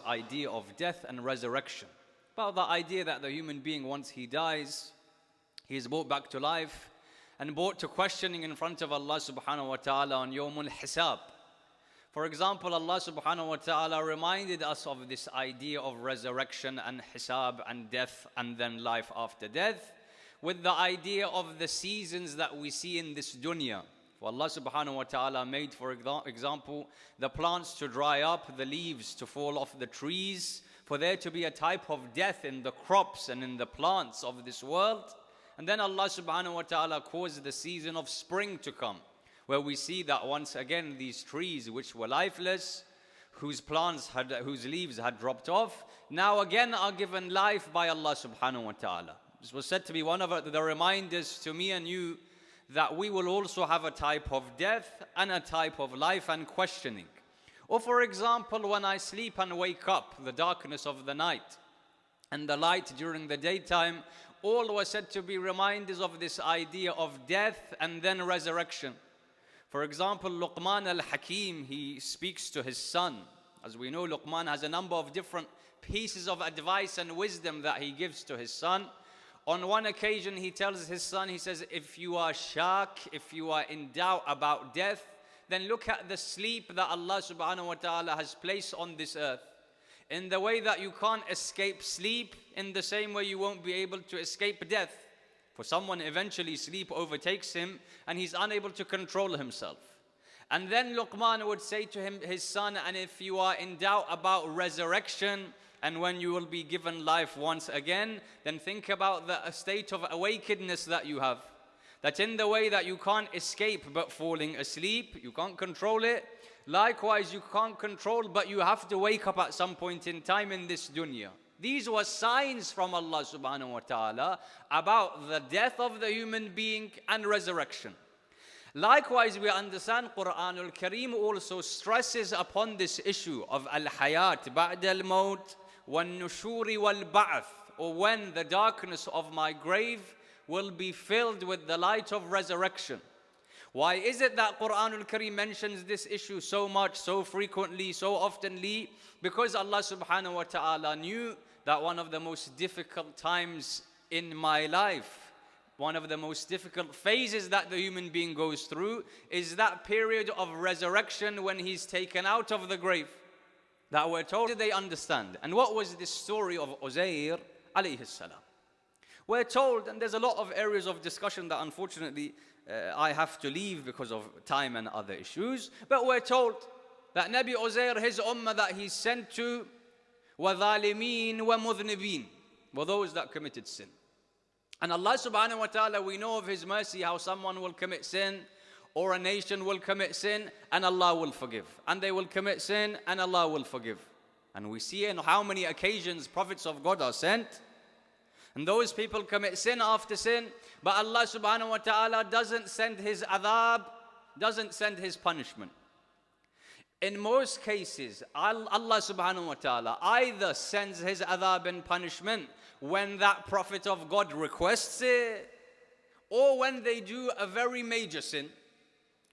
idea of death and resurrection. About the idea that the human being, once he dies, he is brought back to life and brought to questioning in front of Allah subhanahu wa ta'ala on Yawmul Hisab. For example, Allah subhanahu wa ta'ala reminded us of this idea of resurrection and hisab and death and then life after death with the idea of the seasons that we see in this dunya. For Allah subhanahu wa ta'ala made, for example, the plants to dry up, the leaves to fall off the trees, for there to be a type of death in the crops and in the plants of this world. And then Allah subhanahu wa ta'ala caused the season of spring to come, where we see that once again these trees which were lifeless, whose leaves had dropped off, now again are given life by Allah subhanahu wa ta'ala. This was said to be one of the reminders to me and you that we will also have a type of death and a type of life and questioning. Or for example, when I sleep and wake up, the darkness of the night and the light during the daytime, all were said to be reminders of this idea of death and then resurrection. For example, Luqman al-Hakim, he speaks to his son. As we know, Luqman has a number of different pieces of advice and wisdom that he gives to his son. On one occasion, he tells his son, he says, if you are shak, if you are in doubt about death, then look at the sleep that Allah subhanahu wa ta'ala has placed on this earth. In the way that you can't escape sleep, in the same way you won't be able to escape death. For someone eventually sleep overtakes him and he's unable to control himself. And then Luqman would say to him, his son, and if you are in doubt about resurrection and when you will be given life once again, then think about the state of awakenedness that you have. That in the way that you can't escape but falling asleep, you can't control it. Likewise, you can't control, but you have to wake up at some point in time in this dunya. These were signs from Allah subhanahu wa ta'ala about the death of the human being and resurrection. Likewise, we understand Quranul Kareem also stresses upon this issue of al-hayat ba'da al-maut wal-nushuri wal-ba'ath, or when the darkness of my grave will be filled with the light of resurrection. Why is it that Quranul Kareem mentions this issue so much, so frequently, so oftenly? Because Allah subhanahu wa ta'ala knew that one of the most difficult times in my life, one of the most difficult phases that the human being goes through is that period of resurrection when he's taken out of the grave. That we're told, did they understand? And what was this story of Uzair alayhi salam? We're told, and there's a lot of areas of discussion that unfortunately I have to leave because of time and other issues, but we're told that Nabi Uzair, his ummah that he sent to, وَظَالِمِينَ وَمُذْنِبِينَ, were those that committed sin. And Allah subhanahu wa ta'ala, we know of His mercy how someone will commit sin or a nation will commit sin and Allah will forgive. And they will commit sin and Allah will forgive. And we see in how many occasions prophets of God are sent. And those people commit sin after sin, but Allah subhanahu wa ta'ala doesn't send His adhab, doesn't send His punishment. In most cases, Allah subhanahu wa ta'ala either sends His adhab and punishment when that prophet of God requests it, or when they do a very major sin.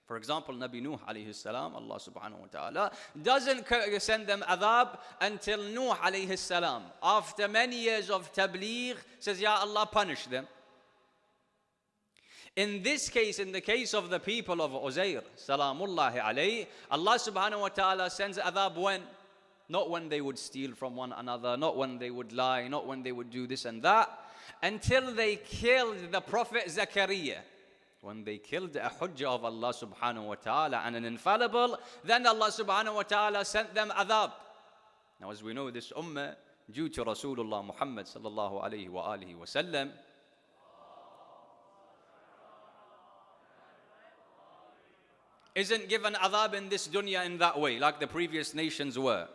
For example, Nabi Nuh alayhi salam, Allah subhanahu wa ta'ala doesn't send them adhab until Nuh alayhi salam, after many years of tabligh, says, Ya Allah, punish them. In this case, in the case of the people of Uzair, salamullahi alayhi, Allah subhanahu wa ta'ala sends adhab when? Not when they would steal from one another, not when they would lie, not when they would do this and that, until they killed the Prophet Zakaria. When they killed a hujjah of Allah subhanahu wa ta'ala and an infallible, then Allah subhanahu wa ta'ala sent them adhab. Now as we know, this ummah, due to Rasulullah Muhammad sallallahu alayhi wa alihi wa sallam, isn't given adhab in this dunya in that way, like the previous nations were.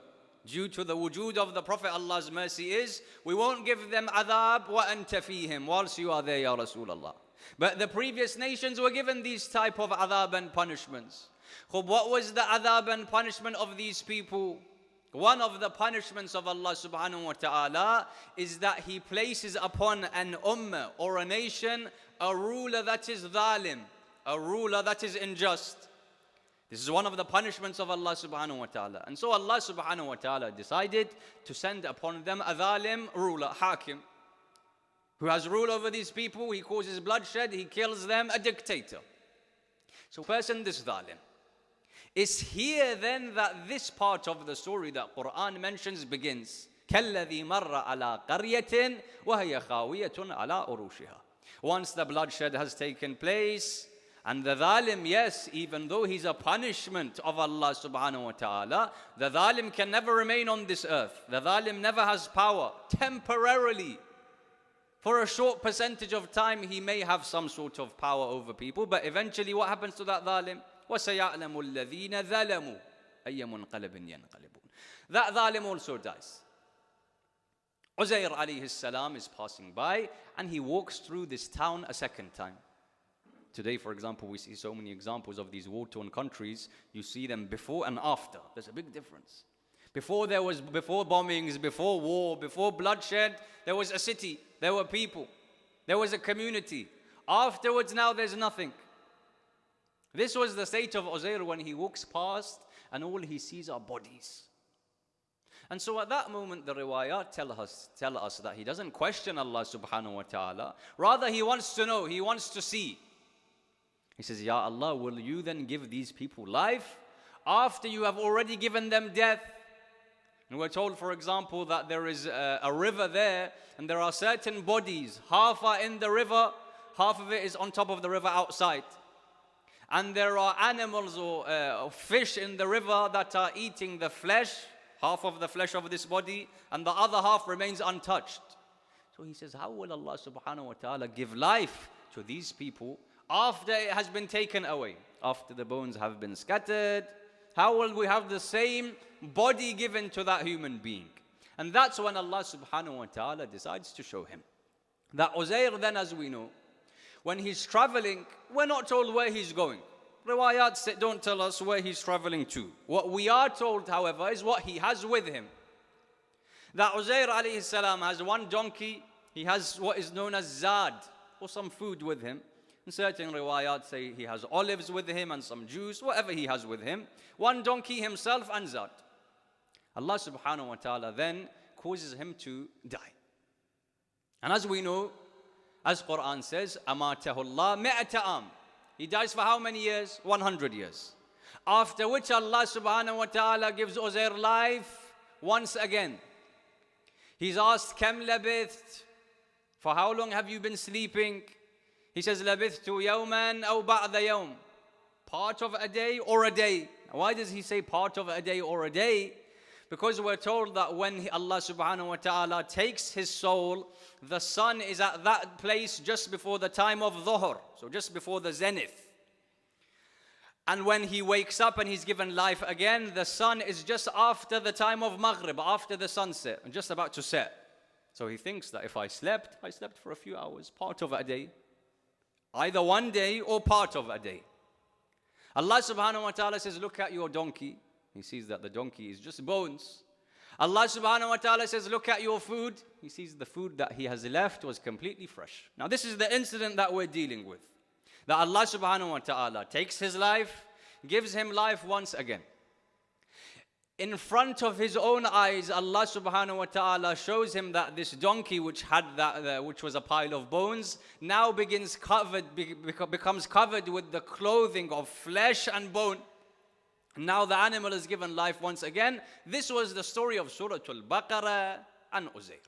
Due to the wujud of the Prophet, Allah's mercy is, we won't give them adhab wa anta fihim, whilst you are there, Ya Rasulullah. But the previous nations were given these type of adhab and punishments. What was the adhab and punishment of these people? One of the punishments of Allah subhanahu wa ta'ala is that He places upon an ummah or a nation a ruler that is dhalim, a ruler that is unjust. This is one of the punishments of Allah subhanahu wa ta'ala. And so Allah subhanahu wa ta'ala decided to send upon them a dhalim ruler, hakim, who has rule over these people. He causes bloodshed, he kills them, a dictator. So person, this dhalim. It's here then that this part of the story that Quran mentions begins. كَالَّذِي مَرَّ عَلَىٰ قَرْيَةٍ وَهِيَ خَاوِيَةٌ عَلَىٰ أُرُوشِهَا. Once the bloodshed has taken place, and the dhalim, yes, even though he's a punishment of Allah subhanahu wa ta'ala, the dhalim can never remain on this earth. The dhalim never has power. Temporarily, for a short percentage of time, he may have some sort of power over people, but eventually what happens to that dhalim? وَسَيَعْلَمُ الَّذِينَ ظَلَمُوا أَيَّ مُنْقَلَبٍ يَنْقَلِبُونَ. That dhalim also dies. Uzair alayhi salam is passing by and he walks through this town a second time. Today, for example, we see so many examples of these war-torn countries. You see them before and after. There's a big difference. Before bombings, before war, before bloodshed, there was a city, there were people, there was a community. Afterwards, now there's nothing. This was the state of Uzair when he walks past and all he sees are bodies. And so at that moment, the riwayat tell us that he doesn't question Allah subhanahu wa ta'ala. Rather, he wants to know, he wants to see. He says, Ya Allah, will you then give these people life after you have already given them death? And we're told, for example, that there is a river there and there are certain bodies. Half are in the river, half of it is on top of the river outside. And there are animals or fish in the river that are eating the flesh, half of the flesh of this body, and the other half remains untouched. So he says, how will Allah subhanahu wa ta'ala give life to these people after it has been taken away? After the bones have been scattered, how will we have the same body given to that human being? And that's when Allah subhanahu wa ta'ala decides to show him. That Uzair then, as we know, when he's traveling, we're not told where he's going. Riwayat don't tell us where he's traveling to. What we are told, however, is what he has with him. That Uzair alayhi salam has one donkey. He has what is known as zad, or some food with him. And certain riwayat say he has olives with him and some juice, whatever he has with him. One donkey himself and zad. Allah subhanahu wa ta'ala then causes him to die. And as we know, as Quran says, أَمَاتَهُ اللَّهُ مِئَةَ عَامٍ. He dies for how many years? 100 years. After which Allah subhanahu wa ta'ala gives Uzair life once again. He's asked, كَمْ لَبِثْتَ? For how long have you been sleeping? He says, لَبِثْتُ يَوْمًا أَوْ بَعْدَ يَوْمٍ. Part of a day or a day. Now, why does he say part of a day or a day? Because we're told that when Allah subhanahu wa ta'ala takes his soul, the sun is at that place just before the time of dhuhr, so just before the zenith. And when he wakes up and he's given life again, the sun is just after the time of maghrib, after the sunset, and just about to set. So he thinks that if I slept for a few hours, part of a day. Either one day or part of a day. Allah subhanahu wa ta'ala says, look at your donkey. He sees that the donkey is just bones. Allah subhanahu wa ta'ala says, look at your food. He sees the food that he has left was completely fresh. Now this is the incident that we're dealing with. That Allah subhanahu wa ta'ala takes his life, gives him life once again. In front of his own eyes, Allah subhanahu wa ta'ala shows him that this donkey which was a pile of bones, now becomes covered with the clothing of flesh and bone. Now the animal is given life once again. This was the story of Surah Al-Baqarah and Uzair.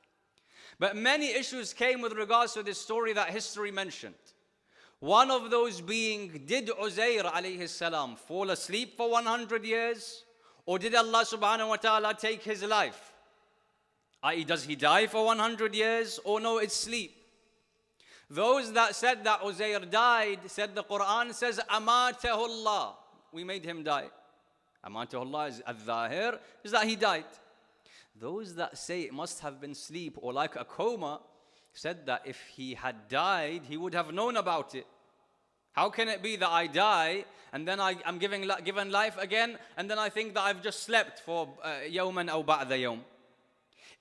But many issues came with regards to this story that history mentioned. One of those being, did Uzair alayhi salam fall asleep for 100 years? Or did Allah subhanahu wa ta'ala take his life? I.e., does he die for 100 years? Or no, it's sleep. Those that said that Uzair died, said the Quran says, أَمَاتَهُ اللَّهُ. We made him die. Amatullah is al-Zahir, is that he died. Those that say it must have been sleep or like a coma, said that if he had died, he would have known about it. How can it be that I die and then I'm given life again and then I think that I've just slept for yawman aw ba'da yawm?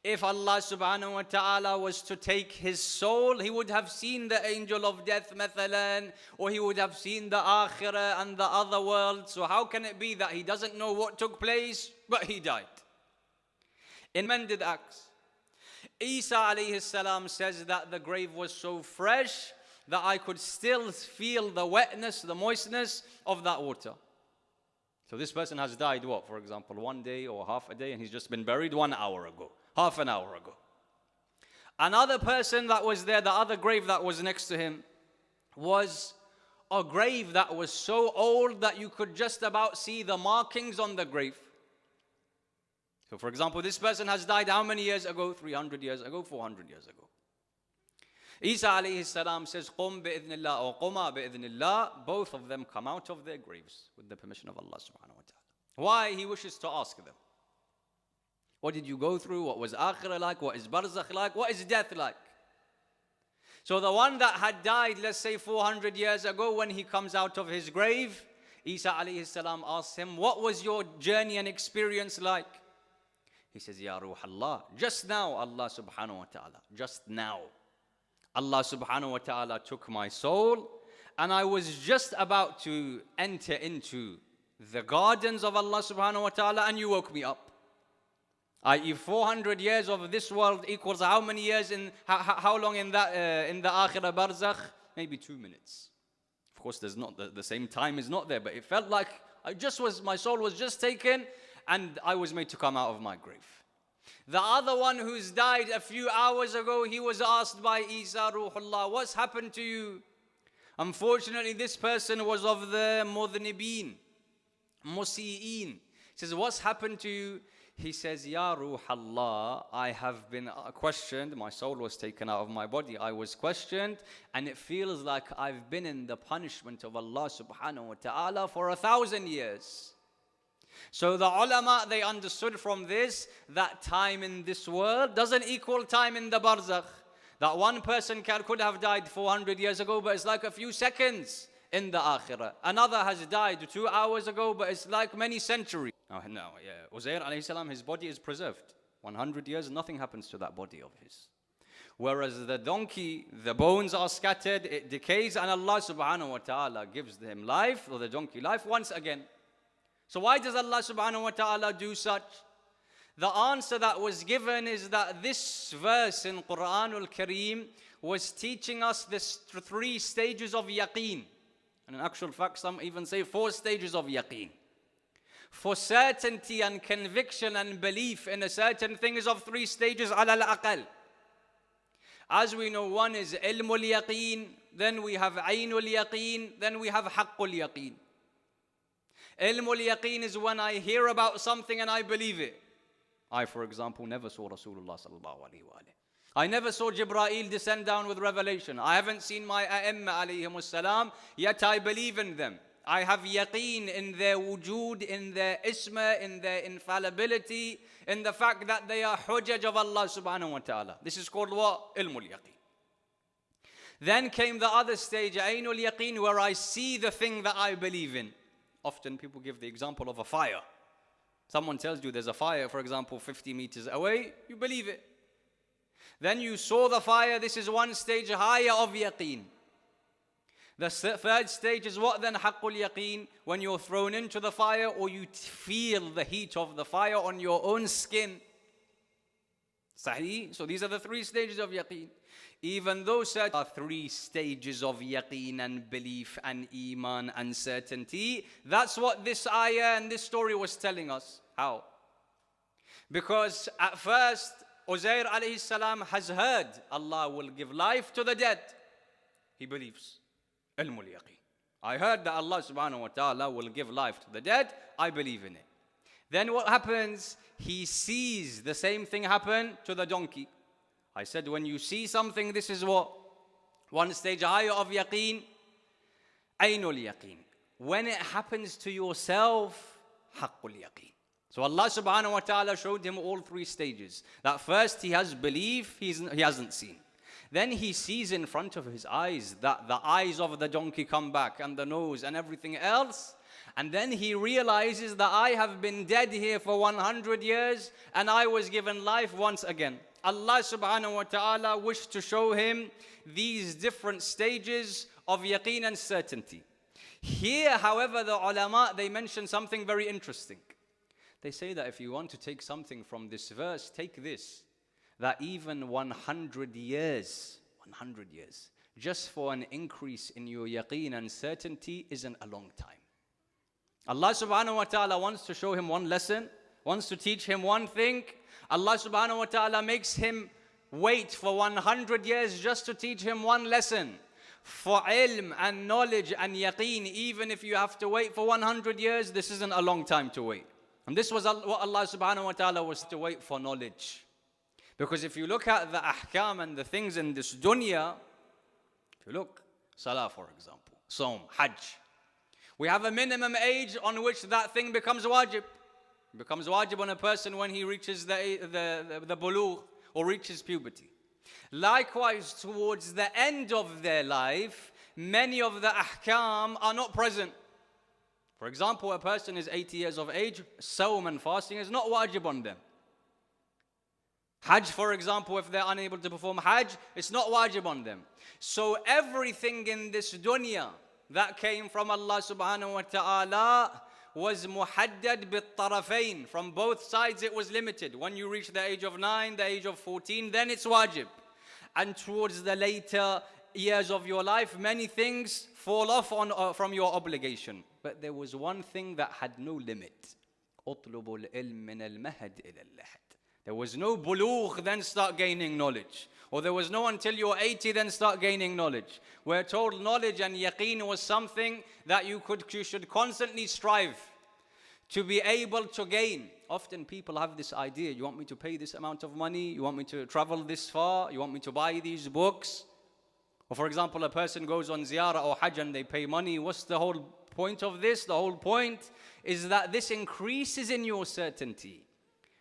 If Allah subhanahu wa ta'ala was to take his soul, he would have seen the angel of death, mathalan, or he would have seen the akhirah and the other world. So how can it be that he doesn't know what took place, but he died? In mended acts. Isa alayhi salam says that the grave was so fresh that I could still feel the wetness, the moistness of that water. So this person has died, what, for example, 1 day or half a day, and he's just been buried 1 hour ago, half an hour ago. Another person that was there, the other grave that was next to him, was a grave that was so old that you could just about see the markings on the grave. So for example, this person has died how many years ago? 300 years ago, 400 years ago. Isa alayhi salam says, Qum bi'idhnillah or Quma bi'idhnillah. Both of them come out of their graves with the permission of Allah subhanahu wa ta'ala. Why? He wishes to ask them. What did you go through? What was akhirah like? What is barzakh like? What is death like? So the one that had died, let's say 400 years ago, when he comes out of his grave, Isa alayhi salam asks him, what was your journey and experience like? He says, Ya Ruh Allah, just now Allah subhanahu wa ta'ala, just now, Allah subhanahu wa ta'ala took my soul, and I was just about to enter into the gardens of Allah subhanahu wa ta'ala, and you woke me up. I.e., 400 years of this world equals how many years in, how long in the akhirah barzakh? Maybe 2 minutes. Of course, there's not, the same time is not there, but it felt like my soul was just taken, and I was made to come out of my grave. The other one who's died a few hours ago, he was asked by Isa, Ruhullah, what's happened to you? Unfortunately, this person was of the mudhnibeen, musi'een. He says, what's happened to you? He says, Ya Ruhallah, I have been questioned. My soul was taken out of my body. I was questioned, and it feels like I've been in the punishment of Allah subhanahu wa ta'ala for 1,000 years. So the ulama, they understood from this that time in this world doesn't equal time in the barzakh. That one person could have died 400 years ago, but it's like a few seconds in the akhirah. Another has died 2 hours ago, but it's like many centuries. Uzair alayhi salam, his body is preserved. 100 years, nothing happens to that body of his. Whereas the donkey, the bones are scattered, it decays, and Allah subhanahu wa ta'ala gives him life, or the donkey life, once again. So why does Allah subhanahu wa ta'ala do such? The answer that was given is that this verse in Quranul Kareem was teaching us this 3 stages of yaqeen. And in actual fact, some even say 4 stages of yaqeen. For certainty and conviction and belief in a certain thing is of 3 stages ala al-aqal. As we know, one is ilmul yaqeen, then we have aynul yaqeen, then we have haqqul yaqeen. Ilmul yaqeen is when I hear about something and I believe it. I, for example, never saw Rasulullah sallallahu alayhi wa alayhi. I never saw Jibreel descend down with revelation. I haven't seen my a'imma alayhimus salam, yet I believe in them. I have yaqeen in their wujud, in their isma, in their infallibility, in the fact that they are hujjaj of Allah subhanahu wa ta'ala. This is called what? Ilmul yaqeen. Then came the other stage, aynul yaqeen, where I see the thing that I believe in. Often people give the example of a fire. Someone tells you there's a fire, for example, 50 meters away, you believe it. Then you saw the fire, this is one stage higher of yaqeen. The third stage is what then? Haqqul yaqeen, when you're thrown into the fire or you feel the heat of the fire on your own skin. Sahih? So these are the 3 stages of yaqeen. Even though there are 3 stages of yaqeen and belief and iman and certainty, that's what this ayah and this story was telling us. How? Because at first, Uzair alayhi salam has heard Allah will give life to the dead. He believes. Ilmul yaqeen. I heard that Allah subhanahu wa ta'ala will give life to the dead. I believe in it. Then what happens? He sees the same thing happen to the donkey. I said, when you see something, this is what? One stage higher of yaqeen. Aynul yaqeen. When it happens to yourself, haqqul yaqeen. So Allah subhanahu wa ta'ala showed him all 3 stages. That first he has belief, he hasn't seen. Then he sees in front of his eyes that the eyes of the donkey come back and the nose and everything else. And then he realizes that I have been dead here for 100 years and I was given life once again. Allah subhanahu wa ta'ala wished to show him these different stages of yaqeen and certainty. Here, however, the ulama, they mention something very interesting. They say that if you want to take something from this verse, take this, that even 100 years, just for an increase in your yaqeen and certainty isn't a long time. Allah subhanahu wa ta'ala wants to show him one lesson, wants to teach him one thing. Allah subhanahu wa ta'ala makes him wait for 100 years just to teach him one lesson. For ilm and knowledge and yaqeen, even if you have to wait for 100 years, this isn't a long time to wait. And this was what Allah subhanahu wa ta'ala was to wait for knowledge. Because if you look at the ahkam and the things in this dunya, if you look, salah for example, Saum, Hajj, we have a minimum age on which that thing becomes wajib. It becomes wajib on a person when he reaches the bulugh or reaches puberty. Likewise, towards the end of their life, many of the ahkam are not present. For example, a person is 80 years of age, Sawm and fasting is not wajib on them. Hajj, for example, if they're unable to perform Hajj, it's not wajib on them. So everything in this dunya that came from Allah subhanahu wa ta'ala was muhaddad bit-tarafain. From both sides it was limited. When you reach the age of 9, the age of 14, then it's wajib. And towards the later years of your life, many things fall off from your obligation. But there was one thing that had no limit. اطلب العلم من المهد إلى اللحد. There was no bulugh, then start gaining knowledge. Or there was no until you're 80, then start gaining knowledge. We're told knowledge and yaqeen was something that you should constantly strive to be able to gain. Often people have this idea, you want me to pay this amount of money? You want me to travel this far? You want me to buy these books? Or for example, a person goes on ziyarah or hajj and they pay money. What's the whole point of this? The whole point is that this increases in your certainty.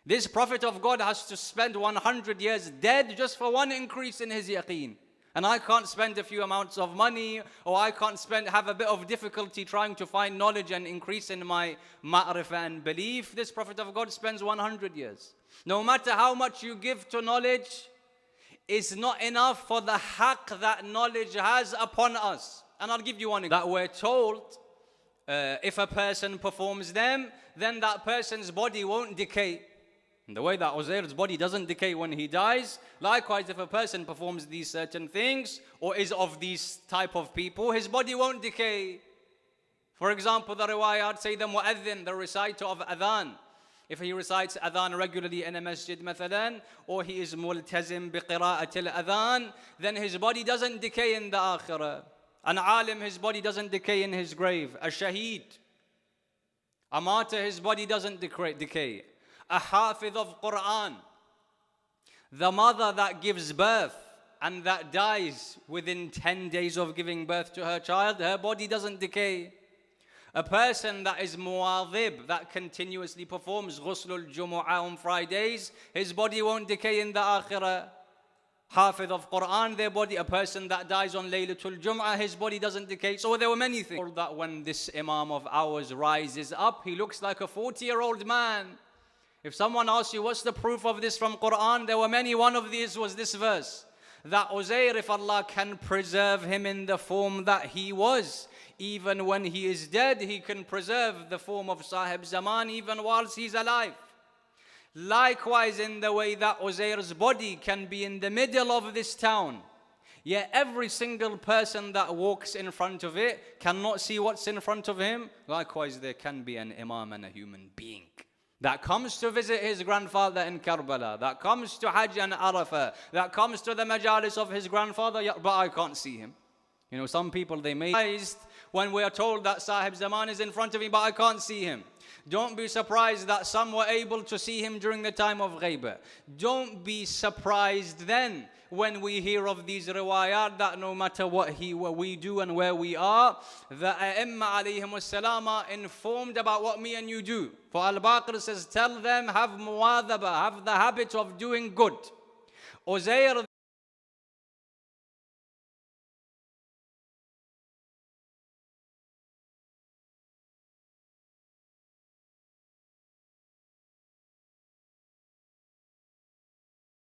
This Prophet of God has to spend 100 years dead just for one increase in his yaqeen. And I can't spend a few amounts of money, or I can't have a bit of difficulty trying to find knowledge and increase in my ma'rifah and belief. This Prophet of God spends 100 years. No matter how much you give to knowledge, it's not enough for the haqq that knowledge has upon us. And I'll give you one example. That we're told, if a person performs them, then that person's body won't decay. And the way that Uzair's body doesn't decay when he dies, likewise if a person performs these certain things or is of these type of people, his body won't decay. For example, the riwayat say the mu'adhin, the reciter of adhan, if he recites adhan regularly in a masjid mathalan, or he is multazim biqira'at al-adhan, then his body doesn't decay in the akhirah. An alim, his body doesn't decay in his grave. A shaheed, a martyr, his body doesn't decay. A hafidh of Quran, the mother that gives birth and that dies within 10 days of giving birth to her child, her body doesn't decay. A person that is muadhib, that continuously performs ghuslul jumu'ah on Fridays, his body won't decay in the akhirah. Hafidh of Quran, their body. A person that dies on Laylatul Jum'ah, his body doesn't decay. So there were many things. That when this Imam of ours rises up, he looks like a 40-year-old man. If someone asks you, what's the proof of this from Quran? There were many. One of these was this verse. That Uzair, if Allah can preserve him in the form that he was, even when he is dead, he can preserve the form of Sahib Zaman even whilst he's alive. Likewise, in the way that Uzair's body can be in the middle of this town, yet every single person that walks in front of it cannot see what's in front of him. Likewise, there can be an Imam and a human being that comes to visit his grandfather in Karbala, that comes to Hajj and Arafah, that comes to the majalis of his grandfather, but I can't see him. You know, some people, they may be surprised when we are told that Sahib Zaman is in front of me, but I can't see him. Don't be surprised that some were able to see him during the time of Ghaibah. Don't be surprised then when we hear of these riwayat that no matter what we do and where we are, the A'imma alayhim as-salam are informed about what me and you do. For Al-Baqir says, tell them, have muwadhaba, have the habit of doing good. Uzair